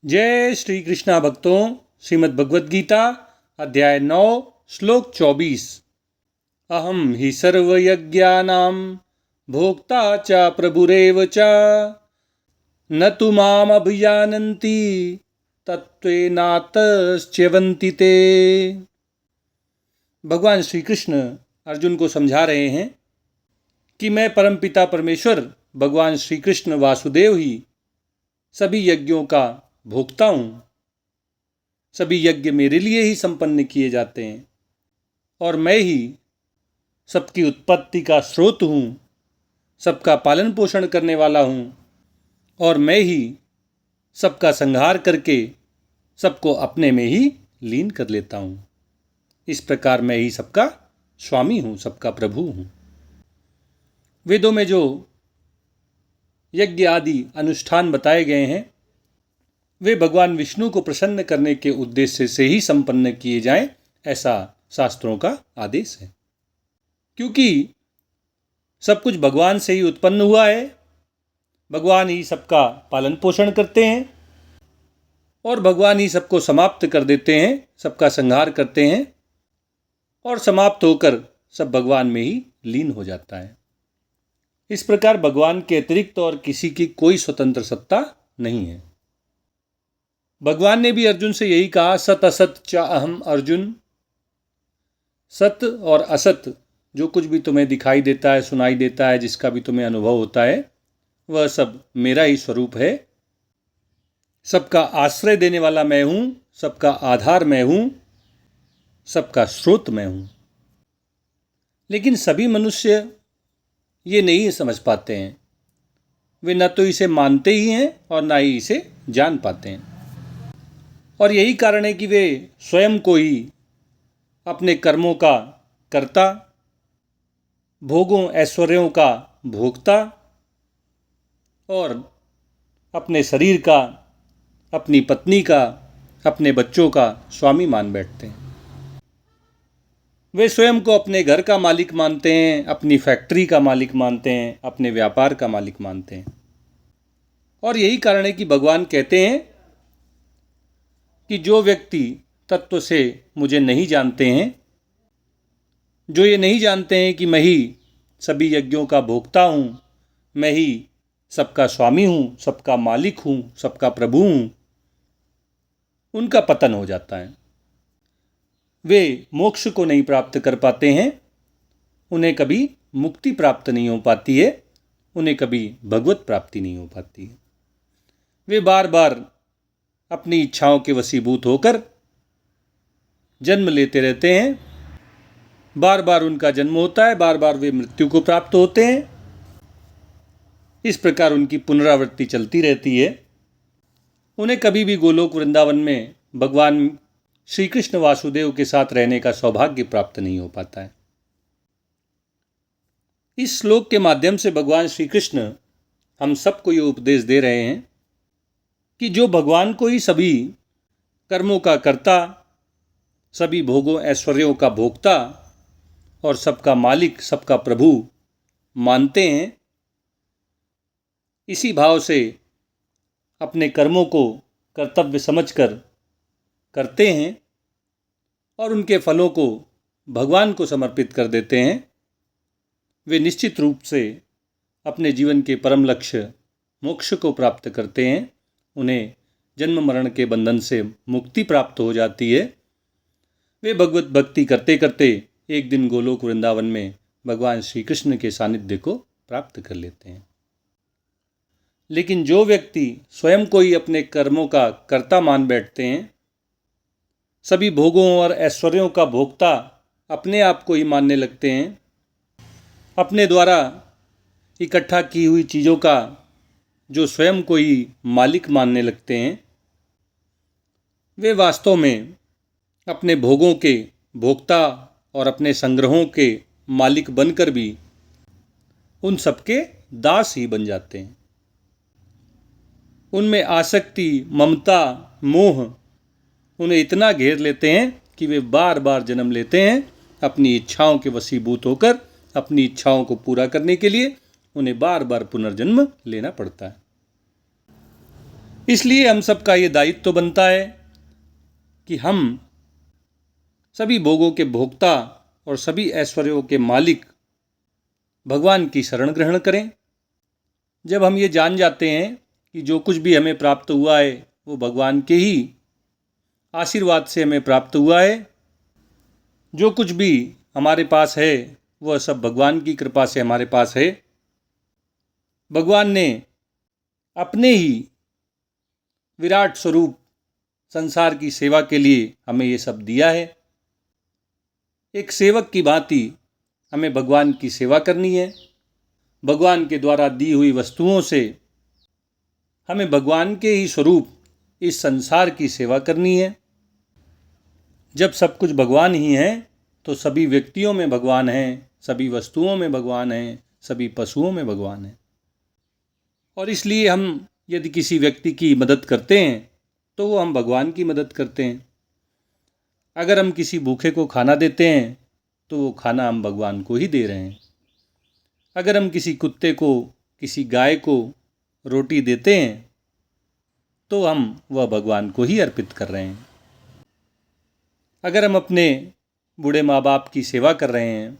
जय श्री कृष्णा भक्तों। श्रीमद् भगवद गीता अध्याय 9 श्लोक 24। अहम हि सर्वयज्ञानां भोक्ता च प्रभुरेव च न तु माम अभिजानन्ति तत्त्वेनातश्च्यवन्ति ते। भगवान श्री कृष्ण अर्जुन को समझा रहे हैं कि मैं परमपिता परमेश्वर भगवान श्री कृष्ण वासुदेव ही सभी यज्ञों का भोक्ता हूँ। सभी यज्ञ मेरे लिए ही संपन्न किए जाते हैं और मैं ही सबकी उत्पत्ति का स्रोत हूँ, सबका पालन पोषण करने वाला हूँ और मैं ही सबका संहार करके सबको अपने में ही लीन कर लेता हूँ। इस प्रकार मैं ही सबका स्वामी हूँ, सबका प्रभु हूँ। वेदों में जो यज्ञ आदि अनुष्ठान बताए गए हैं वे भगवान विष्णु को प्रसन्न करने के उद्देश्य से ही संपन्न किए जाएं, ऐसा शास्त्रों का आदेश है। क्योंकि सब कुछ भगवान से ही उत्पन्न हुआ है, भगवान ही सबका पालन पोषण करते हैं और भगवान ही सबको समाप्त कर देते हैं, सबका संहार करते हैं और समाप्त होकर सब भगवान में ही लीन हो जाता है। इस प्रकार भगवान के अतिरिक्त और किसी की कोई स्वतंत्र सत्ता नहीं है। भगवान ने भी अर्जुन से यही कहा, सत असत च अहम अर्जुन। सत और असत जो कुछ भी तुम्हें दिखाई देता है, सुनाई देता है, जिसका भी तुम्हें अनुभव होता है, वह सब मेरा ही स्वरूप है। सबका आश्रय देने वाला मैं हूँ, सबका आधार मैं हूँ, सबका स्रोत मैं हूँ। लेकिन सभी मनुष्य ये नहीं समझ पाते हैं। वे न तो इसे मानते ही हैं और न ही इसे जान पाते हैं। और यही कारण है कि वे स्वयं को ही अपने कर्मों का कर्ता, भोगों ऐश्वर्यों का भोक्ता और अपने शरीर का, अपनी पत्नी का, अपने बच्चों का स्वामी मान बैठते हैं। वे स्वयं को अपने घर का मालिक मानते हैं, अपनी फैक्ट्री का मालिक मानते हैं, अपने व्यापार का मालिक मानते हैं। और यही कारण है कि भगवान कहते हैं कि जो व्यक्ति तत्व से मुझे नहीं जानते हैं, जो ये नहीं जानते हैं कि मैं ही सभी यज्ञों का भोक्ता हूँ, मैं ही सबका स्वामी हूँ, सबका मालिक हूँ, सबका प्रभु हूँ, उनका पतन हो जाता है। वे मोक्ष को नहीं प्राप्त कर पाते हैं, उन्हें कभी मुक्ति प्राप्त नहीं हो पाती है, उन्हें कभी भगवत प्राप्ति नहीं हो पाती है। वे बार बार अपनी इच्छाओं के वशीभूत होकर जन्म लेते रहते हैं। बार बार उनका जन्म होता है, बार बार वे मृत्यु को प्राप्त होते हैं। इस प्रकार उनकी पुनरावृत्ति चलती रहती है। उन्हें कभी भी गोलोक वृंदावन में भगवान श्री कृष्ण वासुदेव के साथ रहने का सौभाग्य प्राप्त नहीं हो पाता है। इस श्लोक के माध्यम से भगवान श्री कृष्ण हम सबको ये उपदेश दे रहे हैं कि जो भगवान को ही सभी कर्मों का कर्ता, सभी भोगों ऐश्वर्यों का भोक्ता और सबका मालिक, सबका प्रभु मानते हैं, इसी भाव से अपने कर्मों को कर्तव्य समझकर करते हैं और उनके फलों को भगवान को समर्पित कर देते हैं, वे निश्चित रूप से अपने जीवन के परम लक्ष्य मोक्ष को प्राप्त करते हैं। उन्हें जन्म मरण के बंधन से मुक्ति प्राप्त हो जाती है। वे भगवत भक्ति करते करते एक दिन गोलोक वृंदावन में भगवान श्री कृष्ण के सानिध्य को प्राप्त कर लेते हैं। लेकिन जो व्यक्ति स्वयं को ही अपने कर्मों का कर्ता मान बैठते हैं, सभी भोगों और ऐश्वर्यों का भोक्ता अपने आप को ही मानने लगते हैं, अपने द्वारा इकट्ठा की हुई चीज़ों का जो स्वयं को ही मालिक मानने लगते हैं, वे वास्तव में अपने भोगों के भोक्ता और अपने संग्रहों के मालिक बनकर भी उन सबके दास ही बन जाते हैं। उनमें आसक्ति, ममता, मोह उन्हें इतना घेर लेते हैं कि वे बार बार जन्म लेते हैं। अपनी इच्छाओं के वशीभूत होकर अपनी इच्छाओं को पूरा करने के लिए उन्हें बार बार पुनर्जन्म लेना पड़ता है। इसलिए हम सबका ये दायित्व तो बनता है कि हम सभी भोगों के भोक्ता और सभी ऐश्वर्यों के मालिक भगवान की शरण ग्रहण करें। जब हम ये जान जाते हैं कि जो कुछ भी हमें प्राप्त हुआ है वो भगवान के ही आशीर्वाद से हमें प्राप्त हुआ है, जो कुछ भी हमारे पास है वह सब भगवान की कृपा से हमारे पास है। भगवान ने अपने ही विराट स्वरूप संसार की सेवा के लिए हमें ये सब दिया है। एक सेवक की भांति हमें भगवान की सेवा करनी है। भगवान के द्वारा दी हुई वस्तुओं से हमें भगवान के ही स्वरूप इस संसार की सेवा करनी है। जब सब कुछ भगवान ही है तो सभी व्यक्तियों में भगवान है, सभी वस्तुओं में भगवान है, सभी पशुओं में भगवान है। और इसलिए हम यदि किसी व्यक्ति की मदद करते हैं तो वो हम भगवान की मदद करते हैं। अगर हम किसी भूखे को खाना देते हैं तो वो खाना हम भगवान को ही दे रहे हैं। अगर हम किसी कुत्ते को, किसी गाय को रोटी देते हैं तो हम वह भगवान को ही अर्पित कर रहे हैं। अगर हम अपने बूढ़े माँ बाप की सेवा कर रहे हैं,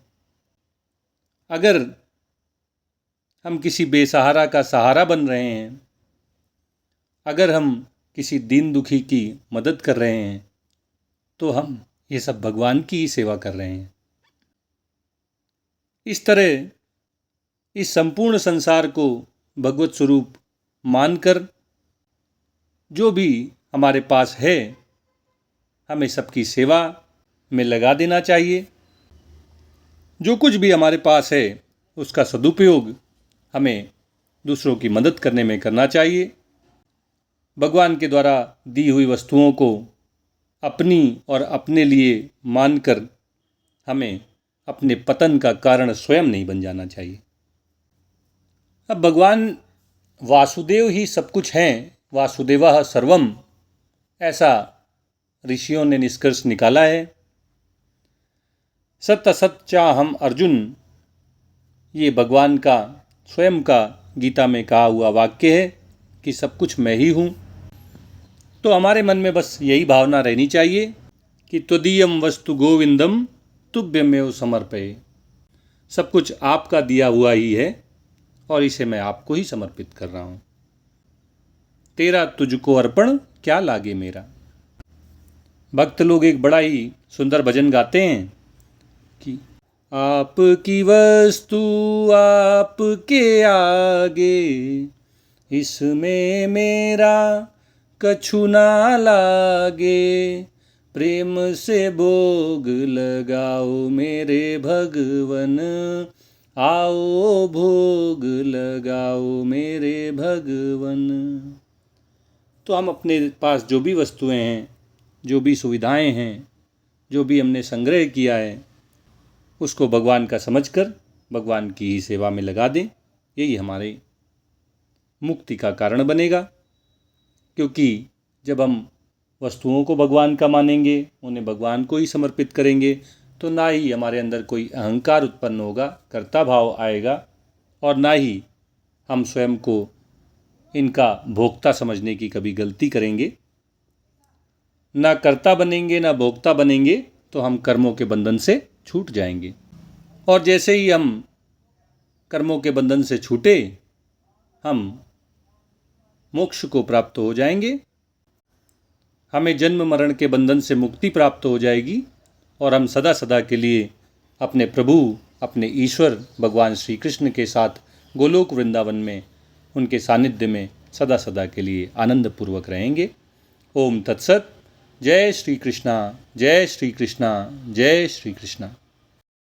अगर हम किसी बेसहारा का सहारा बन रहे हैं, अगर हम किसी दीन दुखी की मदद कर रहे हैं तो हम ये सब भगवान की ही सेवा कर रहे हैं। इस तरह इस संपूर्ण संसार को भगवत स्वरूप मानकर जो भी हमारे पास है हमें सबकी सेवा में लगा देना चाहिए। जो कुछ भी हमारे पास है उसका सदुपयोग हमें दूसरों की मदद करने में करना चाहिए। भगवान के द्वारा दी हुई वस्तुओं को अपनी और अपने लिए मानकर हमें अपने पतन का कारण स्वयं नहीं बन जाना चाहिए। अब भगवान वासुदेव ही सब कुछ हैं, वासुदेवः सर्वम, ऐसा ऋषियों ने निष्कर्ष निकाला है। सत्य सच्चाहम अर्जुन, ये भगवान का स्वयं का गीता में कहा हुआ वाक्य है कि सब कुछ मैं ही हूँ। तो हमारे मन में बस यही भावना रहनी चाहिए कि त्वदीयम वस्तु गोविंदम तुभ्यमेव समर्पये। सब कुछ आपका दिया हुआ ही है और इसे मैं आपको ही समर्पित कर रहा हूँ। तेरा तुझको अर्पण क्या लागे मेरा। भक्त लोग एक बड़ा ही सुंदर भजन गाते हैं कि आपकी वस्तु आपके आगे, इसमें मेरा कछु ना लागे। प्रेम से भोग लगाओ मेरे भगवन, आओ भोग लगाओ मेरे भगवन। तो हम अपने पास जो भी वस्तुएं हैं, जो भी सुविधाएं हैं, जो भी हमने संग्रह किया है, उसको भगवान का समझकर भगवान की ही सेवा में लगा दें। यही हमारे मुक्ति का कारण बनेगा। क्योंकि जब हम वस्तुओं को भगवान का मानेंगे, उन्हें भगवान को ही समर्पित करेंगे, तो ना ही हमारे अंदर कोई अहंकार उत्पन्न होगा, कर्ता भाव आएगा, और ना ही हम स्वयं को इनका भोक्ता समझने की कभी गलती करेंगे। ना कर्ता बनेंगे ना भोक्ता बनेंगे तो हम कर्मों के बंधन से छूट जाएंगे। और जैसे ही हम कर्मों के बंधन से छूटे, हम मोक्ष को प्राप्त हो जाएंगे। हमें जन्म मरण के बंधन से मुक्ति प्राप्त हो जाएगी और हम सदा सदा के लिए अपने प्रभु, अपने ईश्वर भगवान श्री कृष्ण के साथ गोलोक वृंदावन में, उनके सानिध्य में सदा सदा के लिए आनंद पूर्वक रहेंगे। ओम तत्सत। जय श्री कृष्णा, जय श्री कृष्णा, जय श्री कृष्णा।